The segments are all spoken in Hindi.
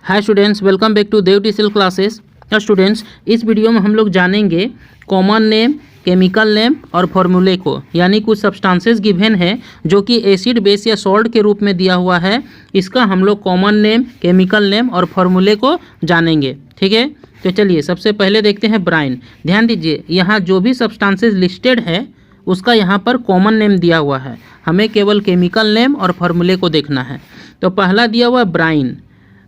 Hi students, welcome back to Dev TCL classes. Students, इस वीडियो में हम लोग जानेंगे कॉमन नेम, केमिकल नेम और फॉर्मूले को, यानी कुछ सब्सटेंसेस गिवन है जो कि एसिड, बेस या सॉल्ट के रूप में दिया हुआ है। इसका हम लोग कॉमन नेम, केमिकल नेम और फॉर्मूले को जानेंगे। ठीक है, तो चलिए सबसे पहले देखते हैं ब्राइन। ध्यान दीजिए, यहाँ जो भी सब्सटेंसेस लिस्टेड है उसका यहाँ पर कॉमन नेम दिया हुआ है। हमें केवल केमिकल नेम और फॉर्मूले को देखना है। तो पहला दिया हुआ ब्राइन,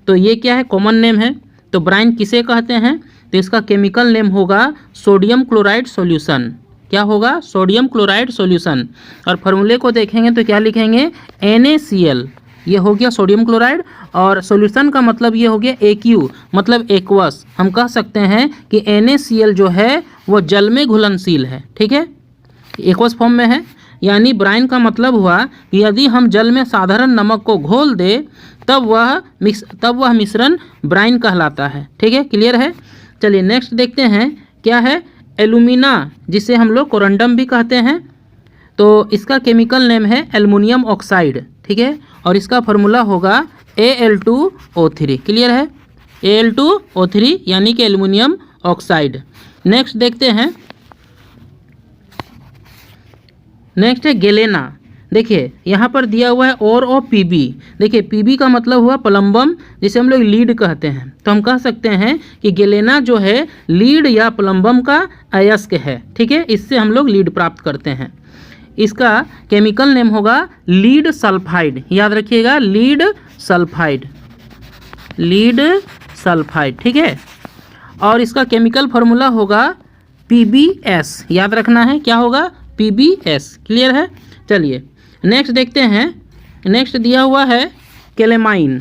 तो ये क्या है? कॉमन नेम है। तो ब्राइन किसे कहते हैं? तो इसका केमिकल नेम होगा सोडियम क्लोराइड सॉल्यूशन। क्या होगा? Sodium chloride solution. और फॉर्मूले को देखेंगे तो क्या लिखेंगे? NaCl। ये हो गया सोडियम क्लोराइड, और सॉल्यूशन का मतलब ये हो गया AQ, मतलब एक्वस। हम कह सकते हैं कि NaCl जो है वो जल में घुलनशील है। ठीक है, एक्वस फॉर्म में है। यानी ब्राइन का मतलब हुआ कि यदि हम जल में साधारण नमक को घोल दे तब वह मिश्रण ब्राइन कहलाता है। ठीक है, क्लियर है। चलिए नेक्स्ट देखते हैं क्या है? एल्यूमिना, जिसे हम लोग कोरंडम भी कहते हैं। तो इसका केमिकल नेम है एल्युमिनियम ऑक्साइड। ठीक है, और इसका फार्मूला होगा Al2O3। क्लियर है, Al2O3 यानी कि एल्युमिनियम ऑक्साइड। नेक्स्ट देखते हैं, नेक्स्ट है गेलेना। देखिए यहाँ पर दिया हुआ है और PB। देखिए PB का मतलब हुआ प्लम्बम, जिसे हम लोग लीड कहते हैं। तो हम कह सकते हैं कि गेलेना जो है लीड या प्लम्बम का अयस्क है। ठीक है, इससे हम लोग लीड प्राप्त करते हैं। इसका केमिकल नेम होगा लीड सल्फाइड। याद रखिएगा, लीड सल्फाइड, लीड सल्फाइड। ठीक है, और इसका केमिकल फार्मूला होगा PbS। याद रखना है, क्या होगा? PbS। क्लियर है। चलिए नेक्स्ट देखते हैं। नेक्स्ट दिया हुआ है केलेमाइन।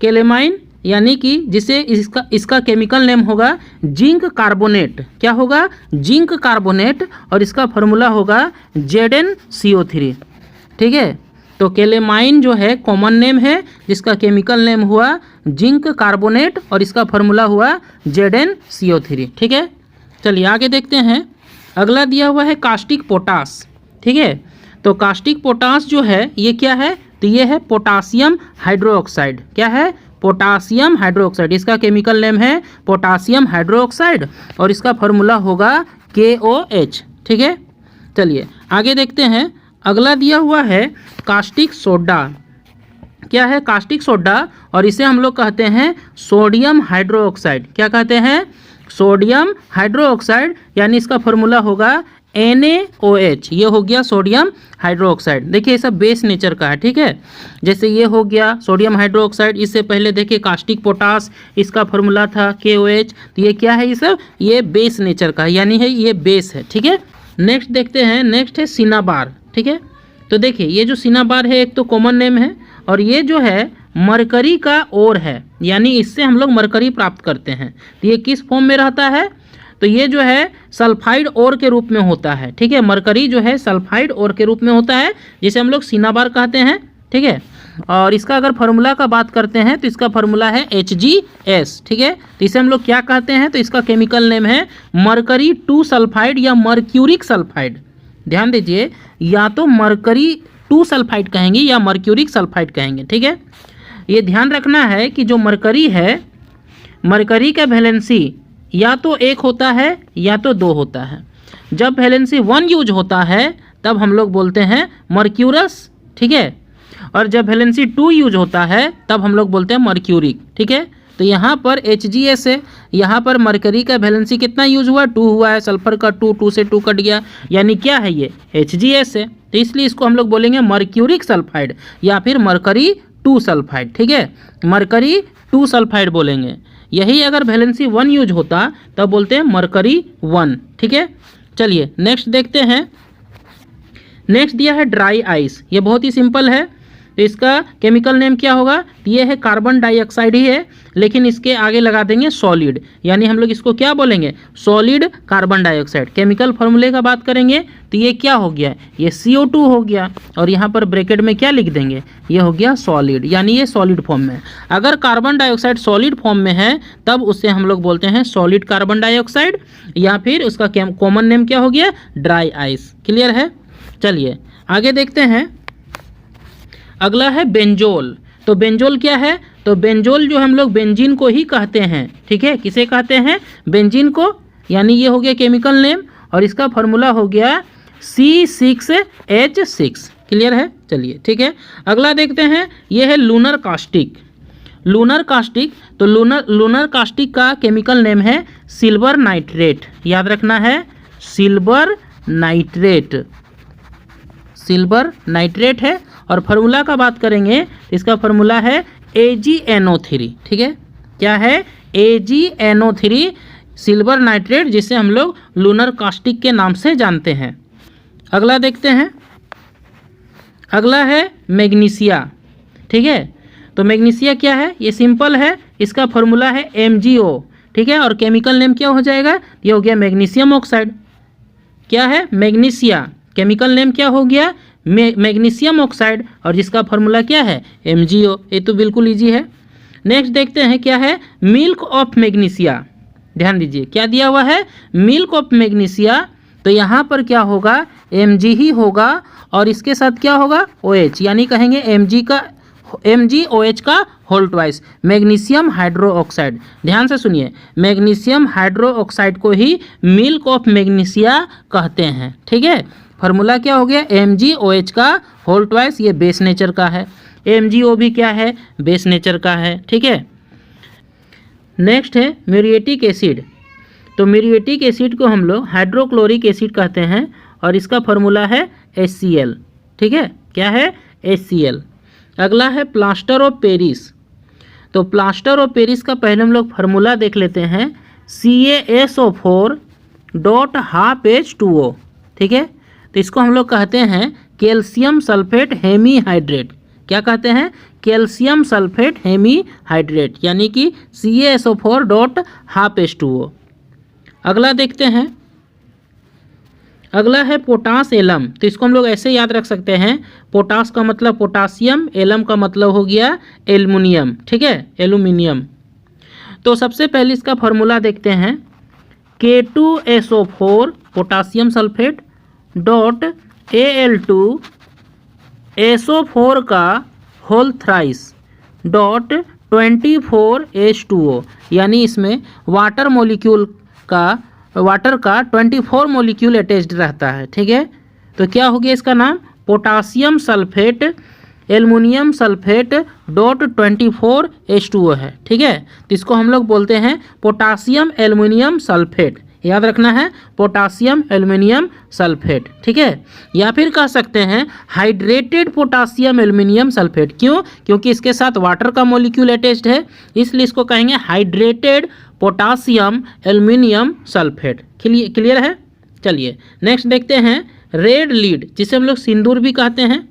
केलेमाइन यानी कि जिसे इसका केमिकल नेम होगा जिंक कार्बोनेट। क्या होगा? जिंक कार्बोनेट, और इसका फार्मूला होगा ZnCO3। ठीक है, तो केलेमाइन जो है कॉमन नेम है, जिसका केमिकल नेम हुआ जिंक कार्बोनेट, और इसका फार्मूला हुआ ZnCO3। ठीक है, चलिए आगे देखते हैं। अगला दिया हुआ है कास्टिक पोटास। ठीक है, तो कास्टिक पोटास जो है ये क्या है? तो ये है पोटासियम हाइड्रोक्साइड। क्या है? Potassium hydroxide. इसका केमिकल नेम है पोटासियम हाइड्रोक्साइड, और इसका फार्मूला होगा KOH। ठीक है, चलिए आगे देखते हैं। अगला दिया हुआ है कास्टिक सोडा। क्या है? कास्टिक सोडा, और इसे हम लोग कहते हैं सोडियम हाइड्रोक्साइड। क्या कहते हैं? सोडियम हाइड्रोक्साइड, यानी इसका फार्मूला होगा NaOH। ये हो गया सोडियम हाइड्रोक्साइड। देखिए ये सब बेस नेचर का है। ठीक है, जैसे ये हो गया सोडियम हाइड्रोक्साइड। इससे पहले देखिए कास्टिक पोटास, इसका फार्मूला था KOH। तो ये क्या है? ये सब ये बेस नेचर का है, यानी है ये बेस है। ठीक है, नेक्स्ट देखते हैं। नेक्स्ट है सिनाबार। ठीक है, तो देखिए ये जो सिनाबार है एक तो कॉमन नेम है, और ये जो है मरकरी का ओर है, यानी इससे हम लोग मरकरी प्राप्त करते हैं। तो ये किस फॉर्म में रहता है? तो ये जो है सल्फाइड ओर के रूप में होता है। ठीक है, मरकरी जो है सल्फाइड ओर के रूप में होता है, जिसे हम लोग सिनाबार कहते हैं। ठीक है, और इसका अगर फार्मूला का बात करते हैं तो इसका फार्मूला है HgS। ठीक है, तो इसे हम लोग क्या कहते हैं? तो इसका केमिकल नेम है मरकरी 2 सल्फाइड या मर्क्यूरिक सल्फाइड। ध्यान दीजिए, या तो मरकरी 2 सल्फाइड कहेंगे या मर्क्यूरिक सल्फाइड कहेंगे। ठीक है, ये ध्यान रखना है कि जो मरकरी है, मरकरी का वैलेंसी या तो 1 होता है या तो 2 होता है। जब वैलेंसी 1 यूज होता है तब हम लोग बोलते हैं मर्क्यूरस। ठीक है, और जब वैलेंसी 2 यूज होता है तब हम लोग बोलते हैं मर्क्यूरिक। ठीक है, तो यहाँ पर HgS है। यहाँ पर मरकरी का वैलेंसी कितना यूज हुआ? 2 हुआ है। सल्फर का 2 से 2 कट गया, यानी क्या है? ये HgS है। तो इसलिए इसको हम लोग बोलेंगे मर्क्यूरिक सल्फाइड या फिर मरकरी 2 सल्फाइड। ठीक है, मरकरी 2 सल्फाइड बोलेंगे। यही अगर वैलेंसी 1 यूज होता तब बोलते हैं मरकरी 1। ठीक है, चलिए नेक्स्ट देखते हैं। नेक्स्ट दिया है ड्राई आइस। ये बहुत ही सिंपल है। तो इसका केमिकल नेम क्या होगा? ये है कार्बन डाइऑक्साइड ही है, लेकिन इसके आगे लगा देंगे सॉलिड, यानी हम लोग इसको क्या बोलेंगे? Solid carbon dioxide. केमिकल फार्मूले का बात करेंगे तो ये क्या हो गया? ये CO2 हो गया, और यहाँ पर ब्रैकेट में क्या लिख देंगे? ये हो गया सॉलिड, यानी ये सॉलिड फॉर्म में। अगर कार्बन डाइऑक्साइड सॉलिड फॉर्म में है तब उसे हम लोग बोलते हैं सॉलिड कार्बन डाइऑक्साइड, या फिर उसका कॉमन नेम क्या हो गया? Dry ice. क्लियर है। चलिए आगे देखते हैं। अगला है बेंजोल। तो बेंजोल क्या है? तो बेंजोल जो हम लोग बेंजीन को ही कहते हैं, ठीक है। किसे कहते हैं? बेंजीन को, यानी ये हो गया केमिकल नेम और इसका फॉर्मूला हो गया C6H6। क्लियर है? चलिए ठीक है। अगला देखते हैं, ये है लूनर कास्टिक। लूनर कास्टिक, तो लूनर कास्टिक का केमिकल नेम है सिल्वर नाइट्रेट। याद रखना है, सिल्वर नाइट्रेट, सिल्वर नाइट्रेट है। और फार्मूला का बात करेंगे, इसका फार्मूला है AgNO3। ठीक है, क्या है? AgNO3 सिल्वर नाइट्रेट, जिसे हम लोग लूनर कास्टिक के नाम से जानते हैं। अगला देखते हैं, अगला है मैग्नीशिया। ठीक है, तो मैग्नीशिया क्या है? ये सिंपल है, इसका फॉर्मूला है MgO। ठीक है, और केमिकल नेम क्या हो जाएगा? ये हो गया मैग्नीशियम ऑक्साइड। क्या है? मैग्नीशिया, केमिकल नेम क्या हो गया? मैग्नीशियम ऑक्साइड, और जिसका फॉर्मूला क्या है? MgO। ये तो बिल्कुल इजी है। नेक्स्ट देखते हैं, क्या है? Milk of magnesia. ध्यान दीजिए, क्या दिया हुआ है? Milk of magnesia. तो यहाँ पर क्या होगा? Mg ही होगा, और इसके साथ क्या होगा? OH, यानी कहेंगे MgOH का whole twice, magnesium hydroxide. ध्यान से सुनिए, मैग्नीशियम हाइड्रो ऑक्साइड को ही मिल्क ऑफ मैग्नीशिया कहते हैं। ठीक है, फार्मूला क्या हो गया? MgOH का होल ट्वाइस, ये बेस नेचर का है। MgO भी क्या है? बेस नेचर का है। ठीक है, नेक्स्ट है म्यूरिएटिक एसिड। तो म्यूरिएटिक एसिड को हम लोग हाइड्रोक्लोरिक एसिड कहते हैं, और इसका फार्मूला है HCl। ठीक है, क्या है? HCl। अगला है प्लास्टर ऑफ पेरिस। तो प्लास्टर ऑफ पेरिस का पहले हम लोग फार्मूला देख लेते हैं, CaSO4.12H2O। ठीक है, तो इसको हम लोग कहते हैं कैल्शियम सल्फेट हेमीहाइड्रेट। क्या कहते हैं? कैल्शियम सल्फेट हेमीहाइड्रेट, यानी कि CaSO4.12H2O। अगला देखते हैं, अगला है पोटास एलम। तो इसको हम लोग ऐसे याद रख सकते हैं, पोटास का मतलब पोटासियम, एलम का मतलब हो गया एल्युमिनियम। ठीक है, एल्युमिनियम। तो सबसे पहले इसका फॉर्मूला देखते हैं, K2SO4 potassium sulphate dot Al2SO4 का होल थ्राइस डॉट 24H2O, यानी इसमें वाटर का 24 मॉलिक्यूल अटैच्ड रहता है। ठीक है, तो क्या हो गया इसका नाम? Potassium sulphate aluminium sulphate dot 24H2O है। ठीक है, तो इसको हम लोग बोलते हैं पोटासियम एल्युमिनियम सल्फेट। याद रखना है, पोटासियम एल्युमिनियम सल्फेट। ठीक है, या फिर कह सकते हैं हाइड्रेटेड पोटासियम एल्युमिनियम सल्फेट। क्यों? क्योंकि इसके साथ वाटर का मॉलिक्यूल अटैच्ड है, इसलिए इसको कहेंगे hydrated potassium aluminium sulphate. Clear है? चलिए नेक्स्ट देखते हैं, रेड लीड, जिसे हम लोग सिंदूर भी कहते हैं।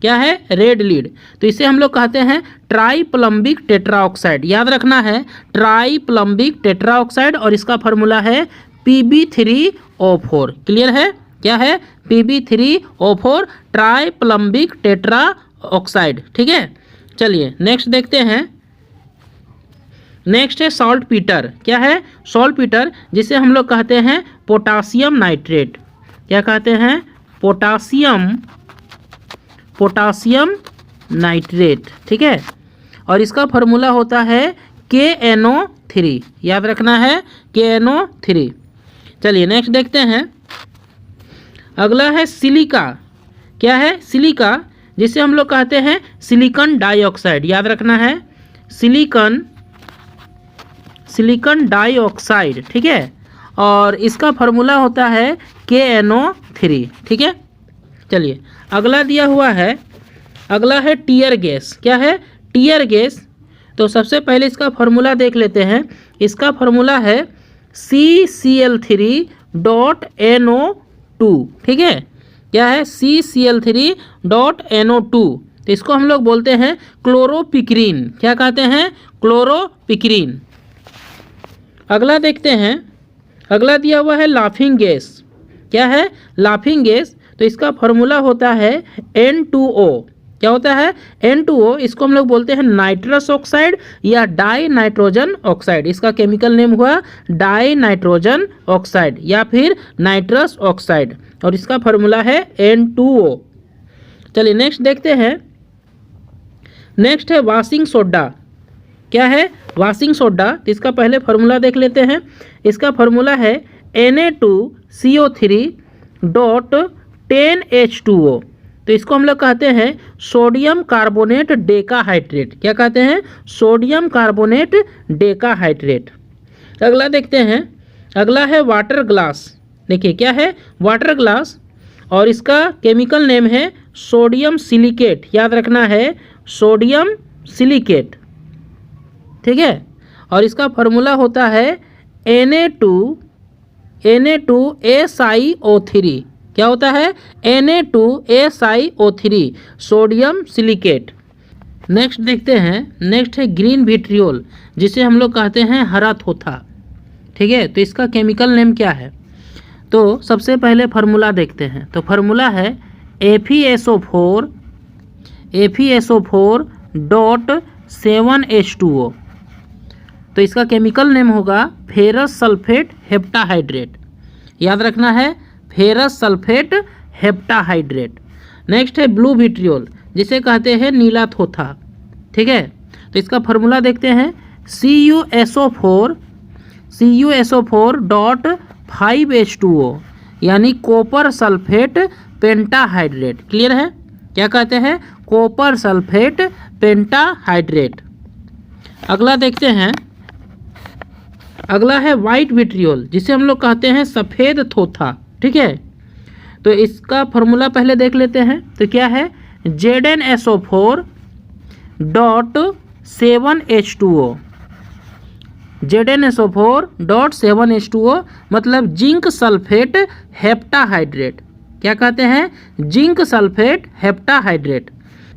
क्या है? Red lead. तो इसे हम लोग कहते हैं ट्राइप्लम्बिक टेट्राऑक्साइड। याद रखना है, ट्राइप्लम्बिक टेट्राऑक्साइड, और इसका फार्मूला है Pb3O4। क्लियर है? क्या है? Pb3O4 ट्राइप्लम्बिक tetroxide. ठीक है, चलिए नेक्स्ट देखते हैं, नेक्स्ट है सॉल्ट पीटर। क्या है? सॉल्ट पीटर, जिसे हम लोग कहते हैं पोटासियम नाइट्रेट। क्या कहते हैं? Potassium nitrate. ठीक है, और इसका फार्मूला होता है KNO3। याद रखना है, KNO3। चलिए नेक्स्ट देखते हैं, अगला है सिलिका। क्या है? सिलिका, जिसे हम लोग कहते हैं सिलिकॉन डाइऑक्साइड। याद रखना है, सिलिकॉन डाइऑक्साइड। ठीक है, और इसका फार्मूला होता है KNO3। ठीक है, चलिए अगला दिया हुआ है, अगला है टीयर गैस। क्या है? Tear gas. तो सबसे पहले इसका फार्मूला देख लेते हैं, इसका फार्मूला है CCl3.NO2। ठीक है, क्या है? CCl3.NO2। तो इसको हम लोग बोलते हैं क्लोरोपिक्रीन। क्या कहते हैं? क्लोरोपिक्रीन। अगला देखते हैं, अगला दिया हुआ है लाफिंग गैस। क्या है? Laughing gas. तो इसका फार्मूला होता है N2O। क्या होता है? N2O। इसको हम लोग बोलते हैं नाइट्रस ऑक्साइड या डाई नाइट्रोजन ऑक्साइड। इसका केमिकल नेम हुआ डाई नाइट्रोजन ऑक्साइड या फिर नाइट्रस ऑक्साइड, और इसका फार्मूला है N2O। चलिए नेक्स्ट देखते हैं, नेक्स्ट है वाशिंग सोडा। क्या है, वॉशिंग सोडा। तो इसका पहले फार्मूला देख लेते हैं। इसका फार्मूला है Na2CO3.10H2O। तो इसको हम लोग कहते हैं सोडियम कार्बोनेट डेकाहाइड्रेट। क्या कहते हैं, सोडियम कार्बोनेट डेकाहाइड्रेट। अगला देखते हैं, अगला है वाटर ग्लास। देखिए क्या है, वाटर ग्लास, और इसका केमिकल नेम है सोडियम सिलिकेट। याद रखना है, सोडियम सिलिकेट, ठीक है। और इसका फार्मूला होता है Na2SiO3। क्या होता है, Na2SiO3, सोडियम सिलिकेट। नेक्स्ट देखते हैं, नेक्स्ट है ग्रीन विट्रियोल, जिसे हम लोग कहते हैं हरा थोथा, ठीक है। तो इसका केमिकल नेम क्या है, तो सबसे पहले फार्मूला देखते हैं। तो फार्मूला है FeSO4.7H2O। तो इसका केमिकल नेम होगा फेरस सल्फेट हेप्टाहाइड्रेट। याद रखना है, फेरस सल्फेट हेप्टाहाइड्रेट। नेक्स्ट है ब्लू विट्रियोल, जिसे कहते हैं नीला थोथा, ठीक है। तो इसका फार्मूला देखते हैं CuSO4.5H2O, यानी कॉपर सल्फेट पेंटाहाइड्रेट। क्लियर है, क्या कहते हैं, कॉपर सल्फेट पेंटाहाइड्रेट। अगला देखते हैं, अगला है वाइट विट्रियोल, जिसे हम लोग कहते हैं सफ़ेद थोथा, ठीक है। तो इसका फार्मूला पहले देख लेते हैं। तो क्या है, ZnSO4.7H2O। ZnSO4.7H2O मतलब जिंक सल्फेट हेप्टाहाइड्रेट। क्या कहते हैं, जिंक सल्फेट हेप्टाहाइड्रेट।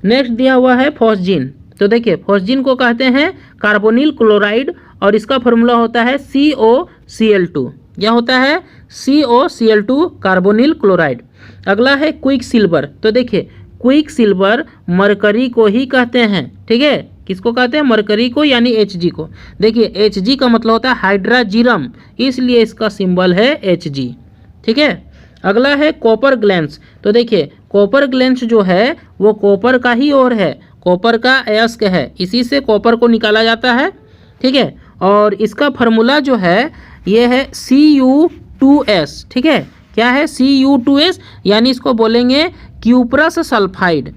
नेक्स्ट दिया हुआ है फॉस्जीन। तो देखिए फॉस्जीन को कहते हैं कार्बोनिल क्लोराइड, और इसका फार्मूला होता है COCl2। क्या होता है, COCl2, कार्बोनिल क्लोराइड। अगला है क्विक सिल्वर। तो देखिए क्विक सिल्वर मरकरी को ही कहते हैं, ठीक है। किसको कहते हैं, मरकरी को, यानी Hg को। देखिए Hg का मतलब होता है हाइड्राजीरम, इसलिए इसका सिंबल है Hg, ठीक है। अगला है कॉपर ग्लैंस। तो देखिए कॉपर ग्लैंस जो है वो कॉपर का ही और है, कॉपर का अयस्क है, इसी से कॉपर को निकाला जाता है, ठीक है। और इसका फार्मूला जो है ये है Cu2S, ठीक है। क्या है, Cu2S, यानी इसको बोलेंगे क्यूप्रस सल्फाइड।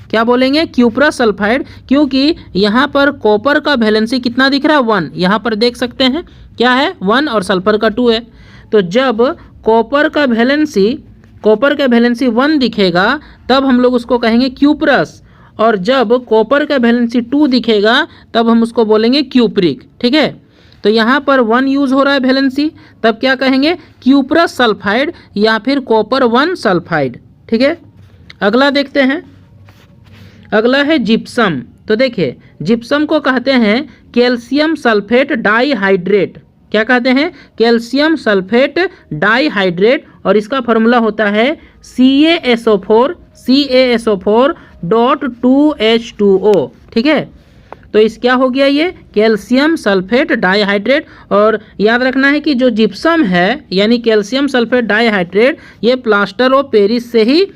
क्या बोलेंगे, क्यूप्रस सल्फाइड, क्योंकि यहाँ पर कॉपर का वैलेंसी कितना दिख रहा है, 1। यहाँ पर देख सकते हैं क्या है, 1, और सल्फर का 2 है। तो जब कॉपर का वैलेंसी 1 दिखेगा तब हम लोग उसको कहेंगे क्यूप्रस, और जब कॉपर का वैलेंसी 2 दिखेगा तब हम उसको बोलेंगे क्यूप्रिक, ठीक है। तो यहाँ पर 1 यूज़ हो रहा है वैलेंसी, तब क्या कहेंगे, क्यूप्रस सल्फाइड या फिर कॉपर 1 सल्फाइड, ठीक है। अगला देखते हैं, अगला है जिप्सम। तो देखिए जिप्सम को कहते हैं कैल्शियम सल्फेट डाईहाइड्रेट। क्या कहते हैं, कैल्शियम सल्फेट डाईहाइड्रेट, और इसका फार्मूला होता है CaSO4.2H2O, ठीक है। तो इस क्या हो गया, ये कैल्शियम सल्फेट डाईहाइड्रेट। और याद रखना है कि जो जिप्सम है यानी कैल्शियम सल्फेट डाईहाइड्रेट, ये प्लास्टर ऑफ पेरिस से ही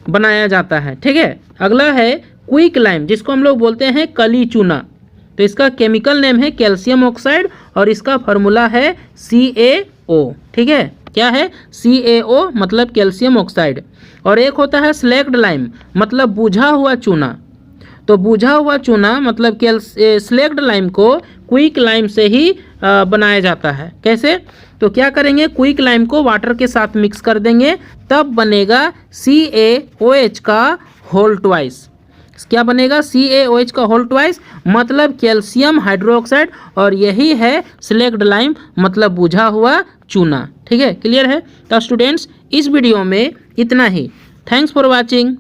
बनाया जाता है, ठीक है। अगला है क्विक लाइम, जिसको हम लोग बोलते हैं कली चूना। तो इसका केमिकल नेम है कैल्शियम ऑक्साइड, और इसका फार्मूला है CaO, ठीक है। क्या है, CaO मतलब कैल्शियम ऑक्साइड। और एक होता है स्लैग्ड लाइम, मतलब बुझा हुआ चूना। तो बुझा हुआ चूना मतलब स्लैग्ड लाइम को क्विक लाइम से ही बनाया जाता है। कैसे, तो क्या करेंगे, क्विक लाइम को वाटर के साथ मिक्स कर देंगे, तब बनेगा CaOH का होल ट्वाइस। क्या बनेगा, CaOH का होल ट्वाइस, मतलब कैल्शियम हाइड्रोक्साइड, और यही है स्लैग्ड लाइम मतलब बुझा हुआ चूना, ठीक है। क्लियर है। तो स्टूडेंट्स इस वीडियो में इतना ही। Thanks for watching.